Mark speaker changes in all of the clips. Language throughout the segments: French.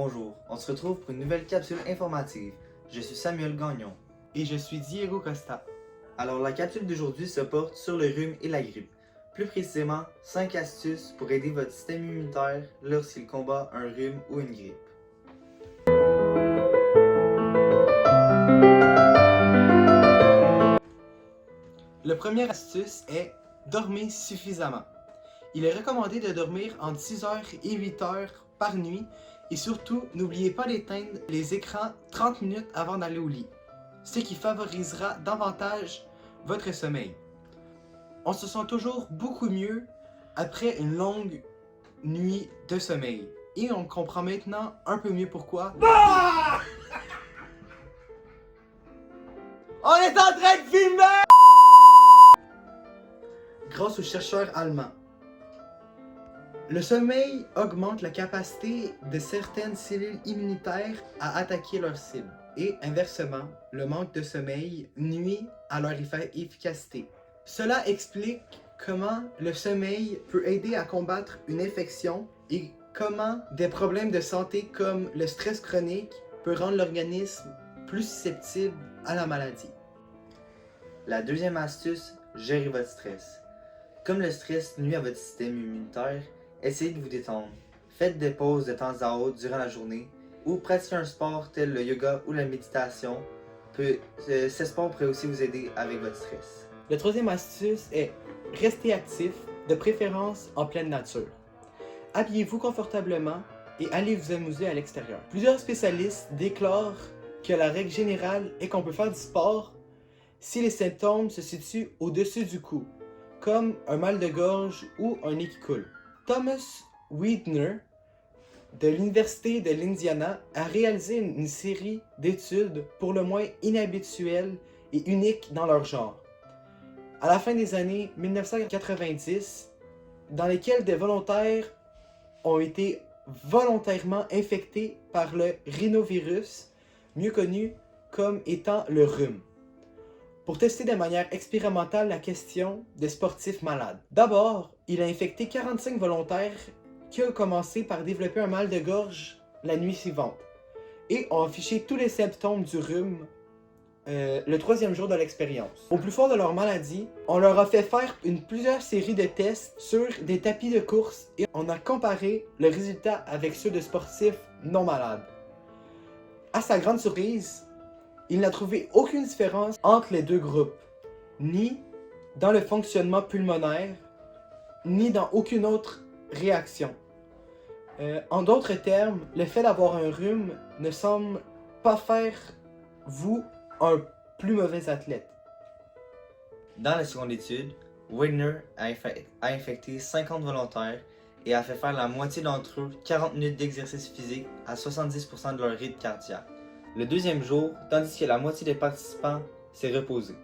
Speaker 1: Bonjour, on se retrouve pour une nouvelle capsule informative. Je suis Samuel Gagnon.
Speaker 2: Et je suis Diego Costa.
Speaker 1: Alors la capsule d'aujourd'hui se porte sur le rhume et la grippe. Plus précisément, 5 astuces pour aider votre système immunitaire lorsqu'il combat un rhume ou une grippe.
Speaker 2: La première astuce est dormir suffisamment. Il est recommandé de dormir entre 6 heures et 8 heures par nuit et surtout, n'oubliez pas d'éteindre les écrans 30 minutes avant d'aller au lit, ce qui favorisera davantage votre sommeil. On se sent toujours beaucoup mieux après une longue nuit de sommeil et on comprend maintenant un peu mieux pourquoi. On est en train de filmer! Grâce aux chercheurs allemands. Le sommeil augmente la capacité de certaines cellules immunitaires à attaquer leurs cibles. Et inversement, le manque de sommeil nuit à leur efficacité. Cela explique comment le sommeil peut aider à combattre une infection et comment des problèmes de santé comme le stress chronique peut rendre l'organisme plus susceptible à la maladie.
Speaker 1: La deuxième astuce, gérez votre stress. Comme le stress nuit à votre système immunitaire, essayez de vous détendre. Faites des pauses de temps à autre durant la journée ou pratiquez un sport tel le yoga ou la méditation. Ces sports pourraient aussi vous aider avec votre stress.
Speaker 2: La troisième astuce est rester actif, de préférence en pleine nature. Habillez-vous confortablement et allez vous amuser à l'extérieur. Plusieurs spécialistes déclarent que la règle générale est qu'on peut faire du sport si les symptômes se situent au-dessus du cou, comme un mal de gorge ou un nez qui coule. Thomas Wiedner de l'Université de l'Indiana a réalisé une série d'études pour le moins inhabituelles et uniques dans leur genre. À la fin des années 1990, dans lesquelles des volontaires ont été volontairement infectés par le rhinovirus, mieux connu comme étant le rhume, pour tester de manière expérimentale la question des sportifs malades. D'abord, il a infecté 45 volontaires qui ont commencé par développer un mal de gorge la nuit suivante et ont affiché tous les symptômes du rhume le troisième jour de l'expérience. Au plus fort de leur maladie, on leur a fait faire plusieurs séries de tests sur des tapis de course et on a comparé le résultat avec ceux de sportifs non malades. À sa grande surprise, il n'a trouvé aucune différence entre les deux groupes, ni dans le fonctionnement pulmonaire, ni dans aucune autre réaction. En d'autres termes, le fait d'avoir un rhume ne semble pas faire vous un plus mauvais athlète.
Speaker 1: Dans la seconde étude, Wiedner a infecté 50 volontaires et a fait faire la moitié d'entre eux 40 minutes d'exercice physique à 70% de leur rythme cardiaque. Le deuxième jour, tandis que la moitié des participants s'est reposée.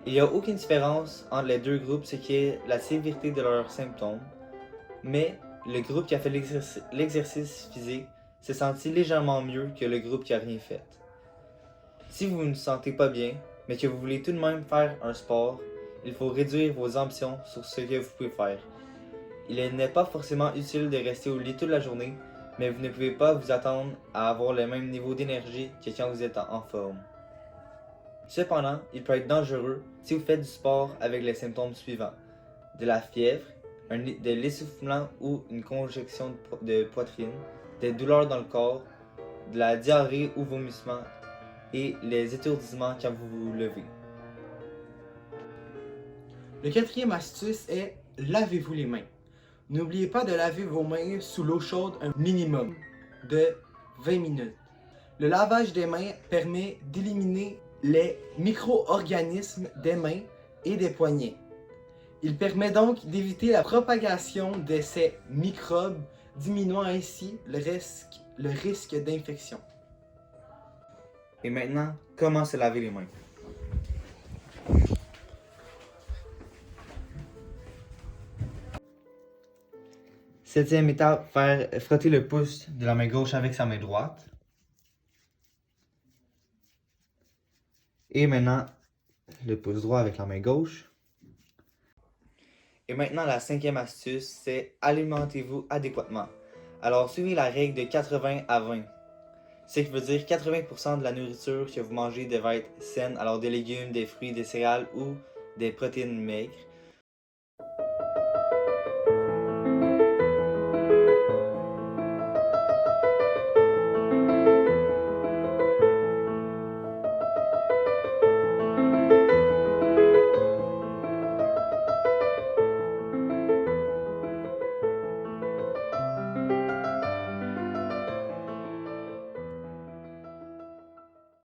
Speaker 1: Il n'y a aucune différence entre les deux groupes, ce qui est la sévérité de leurs symptômes, mais le groupe qui a fait l'exercice physique s'est senti légèrement mieux que le groupe qui n'a rien fait. Si vous ne vous sentez pas bien, mais que vous voulez tout de même faire un sport, il faut réduire vos ambitions sur ce que vous pouvez faire. Il n'est pas forcément utile de rester au lit toute la journée, mais vous ne pouvez pas vous attendre à avoir le même niveau d'énergie que quand vous êtes en forme. Cependant, il peut être dangereux si vous faites du sport avec les symptômes suivants: de la fièvre, de l'essoufflement ou une congestion de poitrine, des douleurs dans le corps, de la diarrhée ou vomissement et les étourdissements quand vous vous levez.
Speaker 2: Le quatrième astuce est lavez-vous les mains. N'oubliez pas de laver vos mains sous l'eau chaude un minimum de 20 minutes. Le lavage des mains permet d'éliminer les micro-organismes des mains et des poignets. Il permet donc d'éviter la propagation de ces microbes, diminuant ainsi le risque d'infection.
Speaker 1: Et maintenant, comment se laver les mains? Septième étape, frotter le pouce de la main gauche avec sa main droite. Et maintenant, le pouce droit avec la main gauche. Et maintenant, la cinquième astuce, c'est alimentez-vous adéquatement. Alors suivez la règle de 80 à 20. Ce qui veut dire 80% de la nourriture que vous mangez devrait être saine, alors des légumes, des fruits, des céréales ou des protéines maigres.